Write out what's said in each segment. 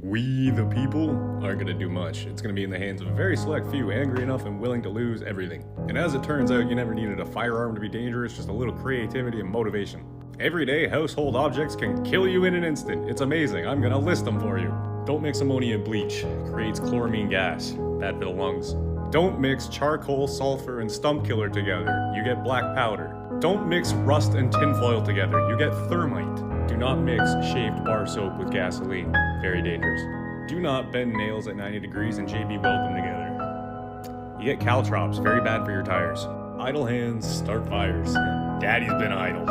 We, the people, aren't gonna do much. It's gonna be in the hands of a very select few angry enough and willing to lose everything. And as it turns out, you never needed a firearm to be dangerous, just a little creativity and motivation. Everyday household objects can kill you in an instant. It's amazing. I'm gonna list them for you. Don't mix ammonia and bleach. It creates chloramine gas. Bad for the lungs. Don't mix charcoal, sulfur, and stump killer together. You get black powder. Don't mix rust and tinfoil together. You get thermite. Do not mix shaved bar soap with gasoline. Very dangerous. Do not bend nails at 90 degrees and JB weld them together. You get caltrops. Very bad for your tires. Idle hands start fires. Daddy's been idle.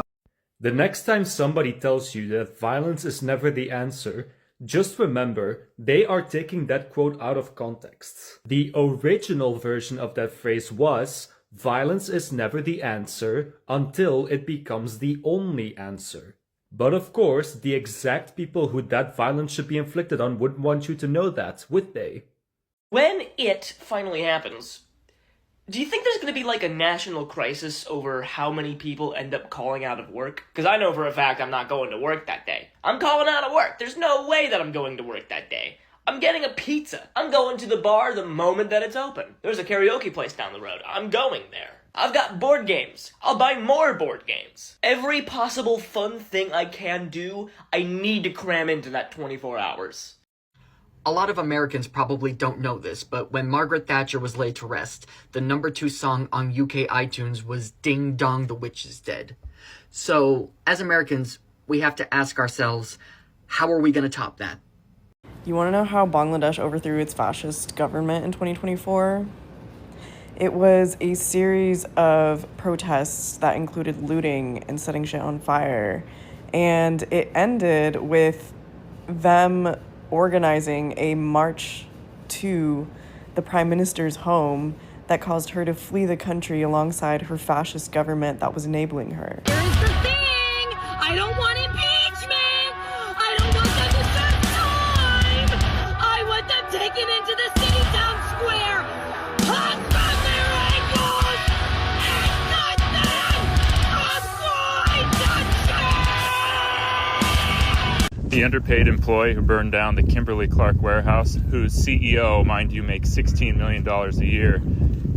The next time somebody tells you that violence is never the answer, just remember, they are taking that quote out of context. The original version of that phrase was, violence is never the answer until it becomes the only answer. But of course, the exact people who that violence should be inflicted on wouldn't want you to know that, would they? When it finally happens, do you think there's going to be like a national crisis over how many people end up calling out of work? Because I know for a fact I'm not going to work that day. I'm calling out of work. There's no way that I'm going to work that day. I'm getting a pizza. I'm going to the bar the moment that it's open. There's a karaoke place down the road. I'm going there. I've got board games. I'll buy more board games. Every possible fun thing I can do, I need to cram into that 24 hours. A lot of Americans probably don't know this, but when Margaret Thatcher was laid to rest, the #2 song on UK iTunes was Ding Dong, the Witch is Dead. So, as Americans, we have to ask ourselves, how are we going to top that? You want to know how Bangladesh overthrew its fascist government in 2024? It was a series of protests that included looting and setting shit on fire. And it ended with them organizing a march to the prime minister's home that caused her to flee the country alongside her fascist government that was enabling her. Here's the thing! I don't want impeachment! I don't want them to serve time! I want them taken into the city town square! Hung from their ankles! And nothing of my country! The underpaid employee who burned down the Kimberly-Clark warehouse, whose CEO, mind you, makes $16 million a year,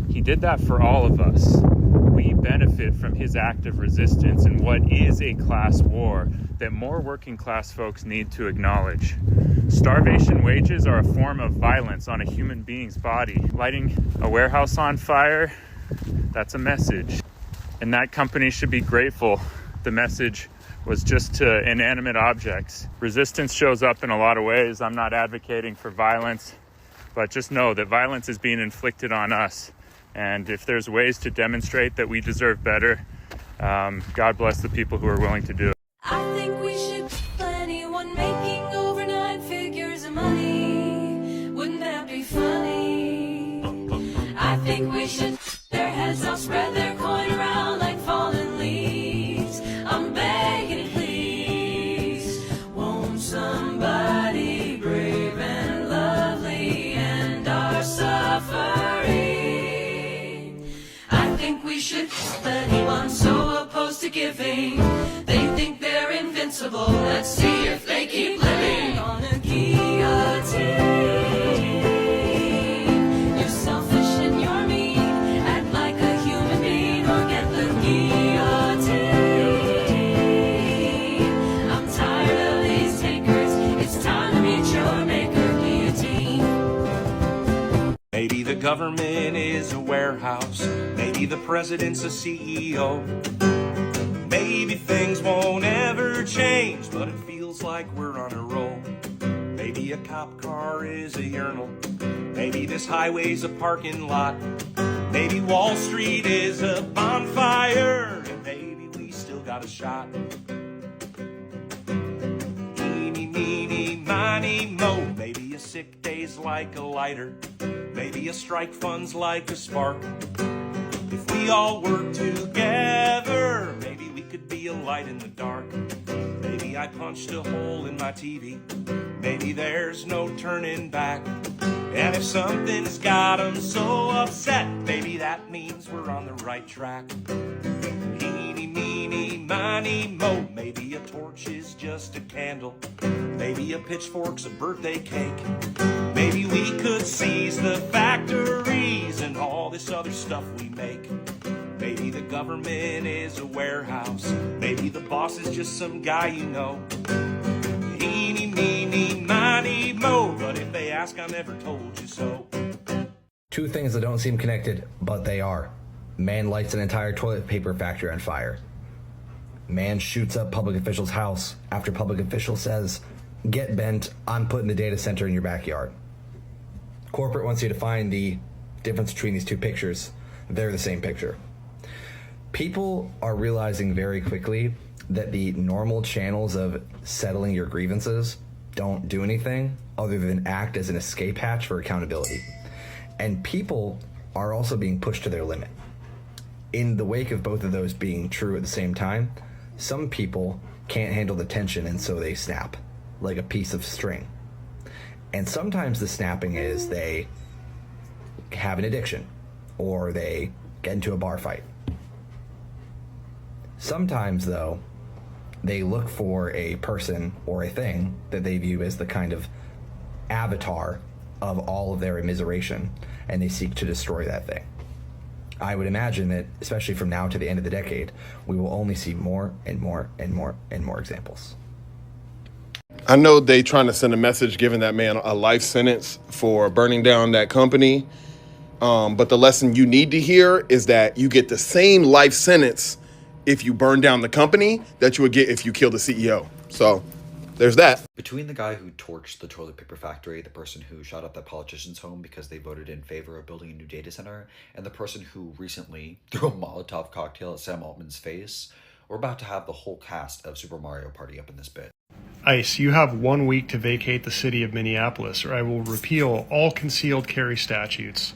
he did that for all of us. We benefit from his act of resistance in what is a class war that more working class folks need to acknowledge. Starvation wages are a form of violence on a human being's body. Lighting a warehouse on fire, that's a message. And that company should be grateful the message was just to inanimate objects. Resistance shows up in a lot of ways. I'm not advocating for violence, but just know that violence is being inflicted on us. And if there's ways to demonstrate that we deserve better, God bless the people who are willing to do it. I think we should kill anyone making over 9 figures of money. Wouldn't that be funny? I think we should their heads off, spread their coin around like fallen leaves. I'm begging, please. Won't somebody brave and lovely end our suffering? I think we should kill anyone so opposed to giving. They think they're invincible. Let's see if they keep living on a guillotine. You're selfish and you're mean. Act like a human being or get the guillotine. I'm tired of these takers. It's time to meet your maker. Guillotine. Maybe the government is a warehouse. Maybe the president's a CEO. Maybe things won't ever change, but it feels like we're on a roll. Maybe a cop car is a urinal. Maybe this highway's a parking lot. Maybe Wall Street is a bonfire. And maybe we still got a shot. Eeny, meeny, miny, mo. Maybe a sick day's like a lighter. Maybe a strike fund's like a spark. If we all work together, maybe we could be a light in the dark. Maybe I punched a hole in my TV. Maybe there's no turning back. And if something's got them so upset, maybe that means we're on the right track. Eeny, meeny, miny. miny, mo. Maybe a torch is just a candle. Maybe a pitchfork's a birthday cake. Maybe we could seize the factories and all this other stuff we make. Maybe the government is a warehouse. Maybe the boss is just some guy you know. Eeny, meeny, miny, mo. But if they ask, I never told you so. Two things that don't seem connected, but they are. Man lights an entire toilet paper factory on fire. Man shoots up public official's house after public official says, "Get bent, I'm putting the data center in your backyard." Corporate wants you to find the difference between these two pictures. They're the same picture. People are realizing very quickly that the normal channels of settling your grievances don't do anything other than act as an escape hatch for accountability. And people are also being pushed to their limit. In the wake of both of those being true at the same time, some people can't handle the tension and so they snap, like a piece of string. And sometimes the snapping is they have an addiction or they get into a bar fight. Sometimes, though, they look for a person or a thing that they view as the kind of avatar of all of their immiseration, and they seek to destroy that thing. I would imagine that, especially from now to the end of the decade, we will only see more and more and more and more examples. I know they trying to send a message giving that man a life sentence for burning down that company. But the lesson you need to hear is that you get the same life sentence if you burn down the company that you would get if you kill the CEO. So there's that. Between the guy who torched the toilet paper factory, the person who shot up that politician's home because they voted in favor of building a new data center, and the person who recently threw a Molotov cocktail at Sam Altman's face, we're about to have the whole cast of Super Mario Party up in this bit. ICE, you have 1 week to vacate the city of Minneapolis, or I will repeal all concealed carry statutes.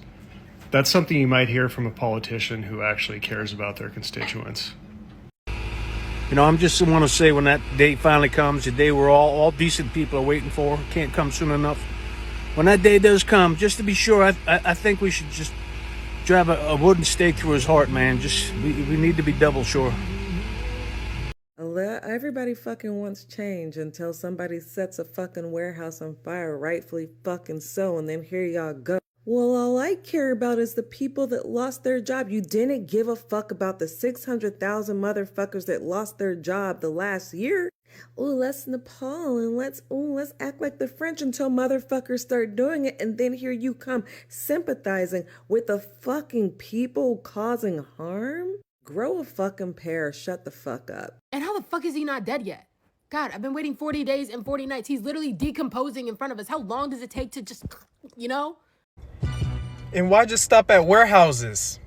That's something you might hear from a politician who actually cares about their constituents. You know, I'm just want to say when that day finally comes, the day we're all decent people are waiting for, can't come soon enough. When that day does come, just to be sure, I think we should just drive a wooden stake through his heart, man. We need to be double sure. Everybody fucking wants change until somebody sets a fucking warehouse on fire, rightfully fucking so, and then here y'all go. Well, all I care about is the people that lost their job. You didn't give a fuck about the 600,000 motherfuckers that lost their job the last year. Oh, let's Nepal and let's act like the French until motherfuckers start doing it, and then here you come sympathizing with the fucking people causing harm? Grow a fucking pair, shut the fuck up. And how the fuck is he not dead yet? God, I've been waiting 40 days and 40 nights. He's literally decomposing in front of us. How long does it take to just, you know? And why just stop at warehouses?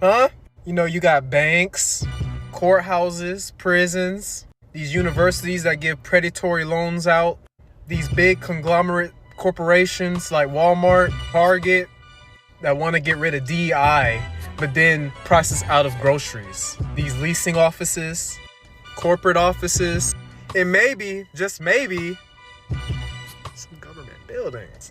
Huh? You know, you got banks, courthouses, prisons, these universities that give predatory loans out, these big conglomerate corporations like Walmart, Target, that want to get rid of DEI, but then process out of groceries. These leasing offices, corporate offices, and maybe, just maybe, some government buildings.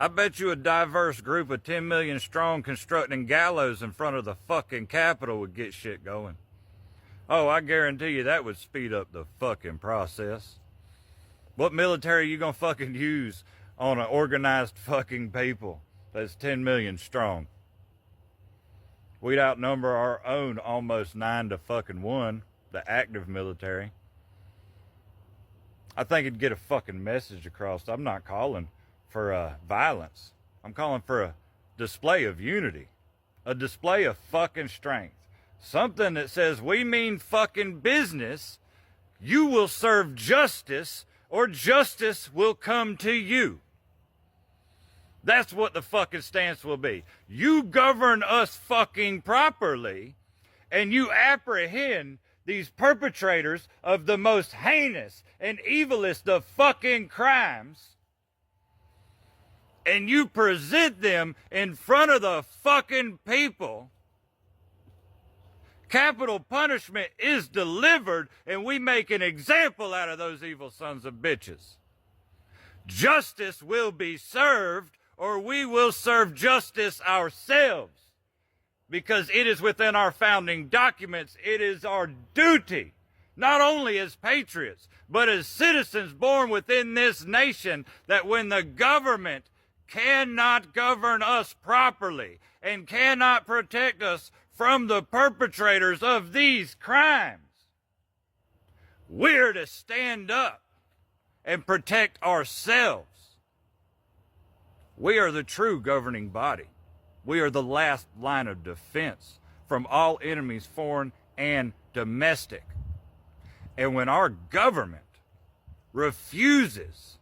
I bet you a diverse group of 10 million strong constructing gallows in front of the fucking Capitol would get shit going. Oh, I guarantee you that would speed up the fucking process. What military you gonna fucking use on an organized fucking people that's 10 million strong? We'd outnumber our own almost 9-1, the active military. I think it'd get a fucking message across. I'm not calling for violence. I'm calling for a display of unity, a display of fucking strength, something that says we mean fucking business. You will serve justice or justice will come to you. That's what the fucking stance will be. You govern us fucking properly and you apprehend these perpetrators of the most heinous and evilest of fucking crimes, and you present them in front of the fucking people. Capital punishment is delivered, and we make an example out of those evil sons of bitches. Justice will be served, or we will serve justice ourselves. because it is within our founding documents. It is our duty, not only as patriots, but as citizens born within this nation, that when the government cannot govern us properly and cannot protect us from the perpetrators of these crimes, we're to stand up and protect ourselves. We are the true governing body. We are the last line of defense from all enemies, foreign and domestic. And when our government refuses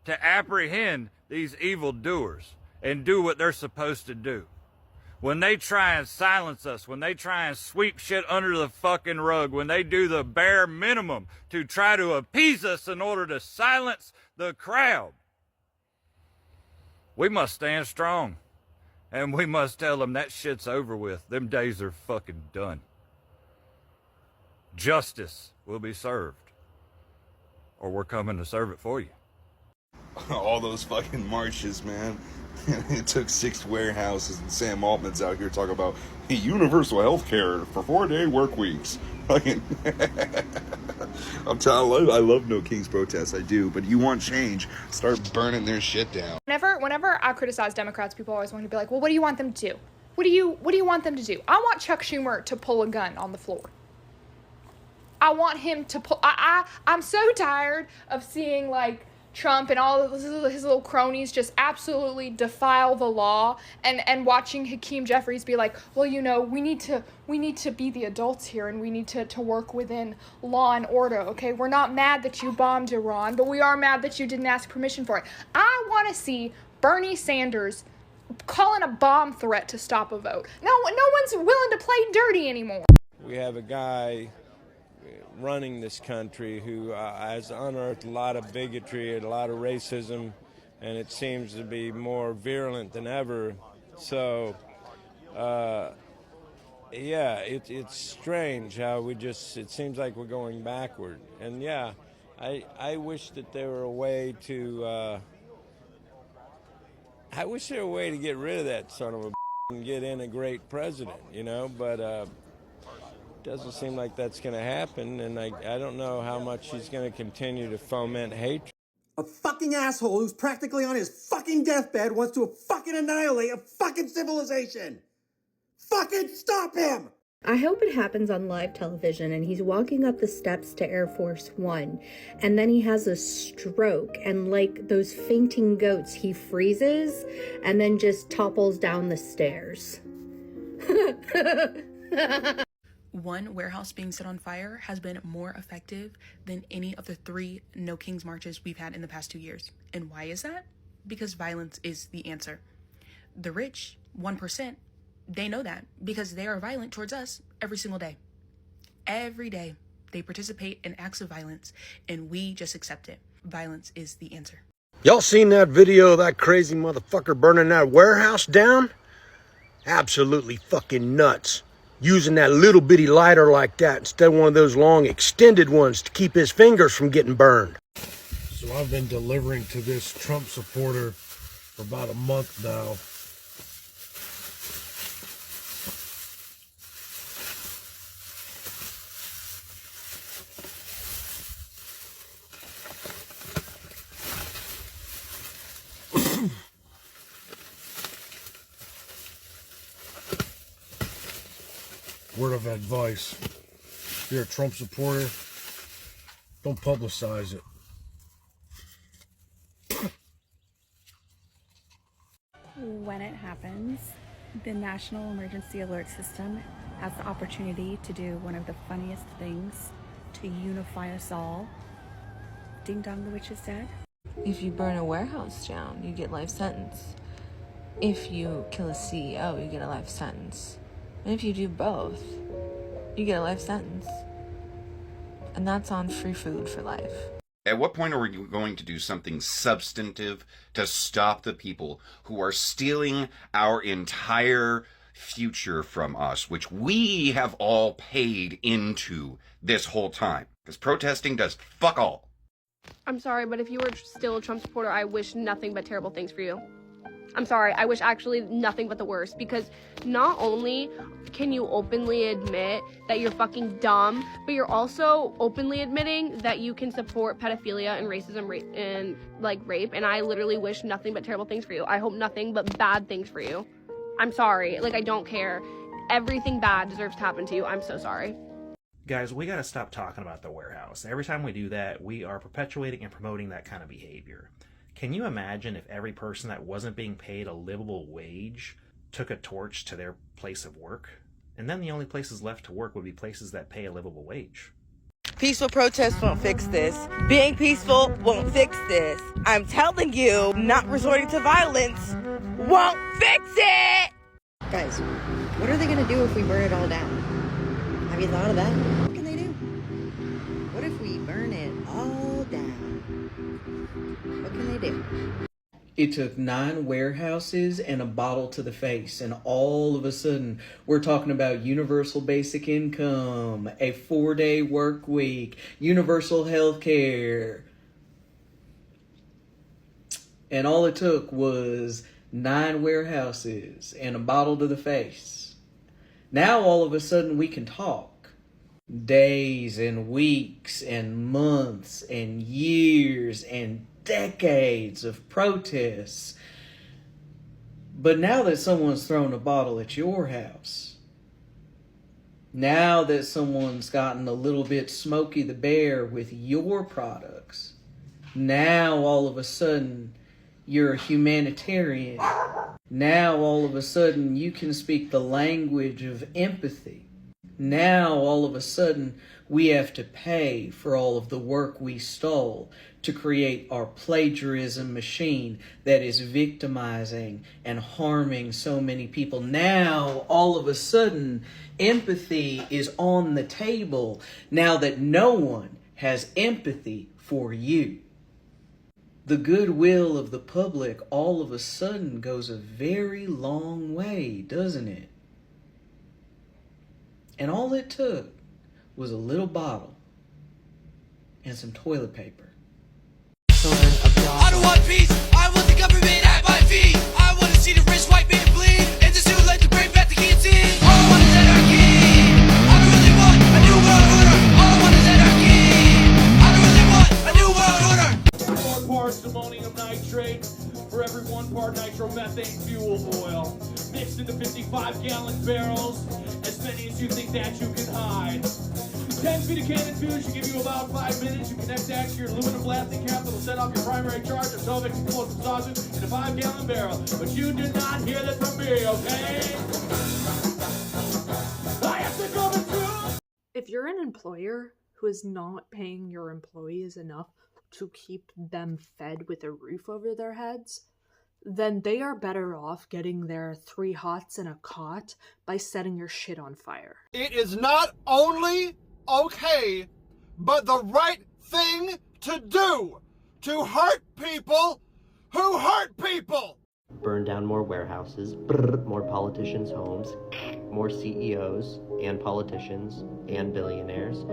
to apprehend these evildoers and do what they're supposed to do, when they try and silence us, when they try and sweep shit under the fucking rug, when they do the bare minimum to try to appease us in order to silence the crowd, we must stand strong. And we must tell them that shit's over with. Them days are fucking done. Justice will be served. Or we're coming to serve it for you. All those fucking marches, man. It took 6 warehouses, and Sam Altman's out here talking about universal health care for 4-day work weeks. Fucking I'm telling you, I love No Kings protests, I do, but you want change, start burning their shit down. Whenever I criticize Democrats, people always want to be like, well, what do you want them to do? What do you want them to do? I want Chuck Schumer to pull a gun on the floor. I want him to pull, I'm so tired of seeing like Trump and all of his little cronies just absolutely defile the law, and watching Hakeem Jeffries be like, well, you know, we need to be the adults here, and we need to work within law and order, okay? We're not mad that you bombed Iran, but we are mad that you didn't ask permission for it. I want to see Bernie Sanders calling a bomb threat to stop a vote. No one's willing to play dirty anymore. We have a guy running this country who has unearthed a lot of bigotry and a lot of racism, and it seems to be more virulent than ever. So, yeah, it's strange how it seems like we're going backward. And yeah, I wish that there were a way to, I wish there were a way to get rid of that son of a and get in a great president, you know, but doesn't seem like that's going to happen, and I don't know how much he's going to continue to foment hatred. A fucking asshole who's practically on his fucking deathbed wants to fucking annihilate a fucking civilization. Fucking stop him! I hope it happens on live television and he's walking up the steps to Air Force One, and then he has a stroke, and like those fainting goats, he freezes and then just topples down the stairs. One warehouse being set on fire has been more effective than any of the 3 No Kings marches we've had in the past 2 years. And why is that? Because violence is the answer. The rich, 1%, they know that because they are violent towards us every single day. Every day, they participate in acts of violence, and we just accept it. Violence is the answer. Y'all seen that video of that crazy motherfucker burning that warehouse down? Absolutely fucking nuts. Using that little bitty lighter like that instead of one of those long extended ones to keep his fingers from getting burned. So I've been delivering to this Trump supporter for about a month now. Word of advice, if you're a Trump supporter, don't publicize it. When it happens, the National Emergency Alert System has the opportunity to do one of the funniest things to unify us all. Ding dong, the witch is dead. If you burn a warehouse down, you get life sentence. If you kill a CEO, you get a life sentence. And if you do both, you get a life sentence. And that's on free food for life. At what point are we going to do something substantive to stop the people who are stealing our entire future from us, which we have all paid into this whole time? Because protesting does fuck all. I'm sorry, but if you were still a Trump supporter, I wish nothing but terrible things for you. I'm sorry, I wish actually nothing but the worst, because not only can you openly admit that you're fucking dumb, but you're also openly admitting that you can support pedophilia and racism and like rape, and I literally wish nothing but terrible things for you. I hope nothing but bad things for you. I'm sorry, like I don't care. Everything bad deserves to happen to you. I'm so sorry. Guys, we gotta stop talking about the warehouse. Every time we do that, we are perpetuating and promoting that kind of behavior. Can you imagine if every person that wasn't being paid a livable wage took a torch to their place of work? And then the only places left to work would be places that pay a livable wage. Peaceful protests won't fix this. Being peaceful won't fix this. I'm telling you, not resorting to violence won't fix it! Guys, what are they gonna do if we burn it all down? Have you thought of that? What can they do? What if we burn it all down? What can they do? It took 9 warehouses and a bottle to the face, and all of a sudden, we're talking about universal basic income, a 4-day work week, universal health care. And all it took was 9 warehouses and a bottle to the face. Now all of a sudden we can talk. Days and weeks and months and years and decades of protests. But now that someone's thrown a bottle at your house, now that someone's gotten a little bit Smokey the Bear with your products, now all of a sudden you're a humanitarian. Now all of a sudden you can speak the language of empathy. Now all of a sudden we have to pay for all of the work we stole to create our plagiarism machine that is victimizing and harming so many people. Now all of a sudden empathy is on the table now that no one has empathy for you. The goodwill of the public all of a sudden goes a very long way, doesn't it? And all it took was a little bottle and some toilet paper. I don't want peace, I want the government at my feet. I want to see the rich white man bleed, and just to let the brave back the guillotine. All I want is anarchy. I don't really want a new world order. All I want is anarchy. I don't really want a new world order. 4 parts ammonium nitrate for every 1 part nitromethane fuel oil, mixed into 55-gallon barrels, as many as you think that you can hide. 10 feet of cannon fuse should give you about 5 minutes. You connect that to your aluminum blasting cap that'll set off your primary charge of pelvic explosive sausage in a 5-gallon barrel. But you did not hear that from me, okay? I have to go through. If you're an employer who is not paying your employees enough to keep them fed with a roof over their heads, then they are better off getting their 3 hots and a cot by setting your shit on fire. It is not only okay, but the right thing to do to hurt people who hurt people. Burn down more warehouses, more politicians' homes, more CEOs and politicians and billionaires.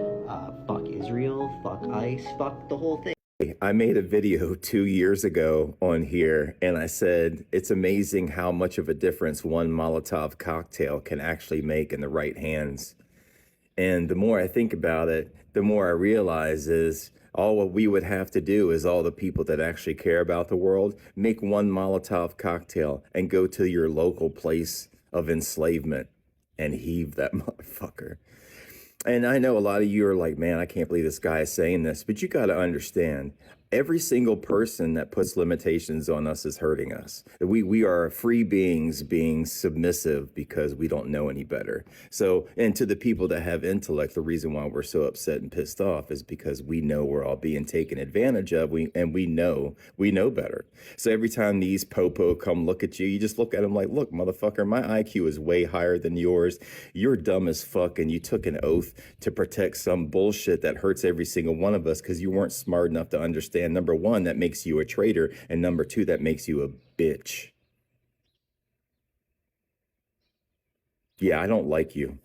Fuck Israel, fuck ICE, fuck the whole thing. I made a video 2 years ago on here, and I said it's amazing how much of a difference one Molotov cocktail can actually make in the right hands. And the more I think about it, the more I realize is all what we would have to do is all the people that actually care about the world, make one Molotov cocktail and go to your local place of enslavement and heave that motherfucker. And I know a lot of you are like, man, I can't believe this guy is saying this, but you got to understand, every single person that puts limitations on us is hurting us. We are free beings being submissive because we don't know any better. So, and to the people that have intellect, the reason why we're so upset and pissed off is because we know we're all being taken advantage of, and we know better. So every time these popo come look at you, you just look at them like, look, motherfucker, my IQ is way higher than yours. You're dumb as fuck, and you took an oath to protect some bullshit that hurts every single one of us because you weren't smart enough to understand. Number one, that makes you a traitor, and number two, that makes you a bitch. Yeah, I don't like you.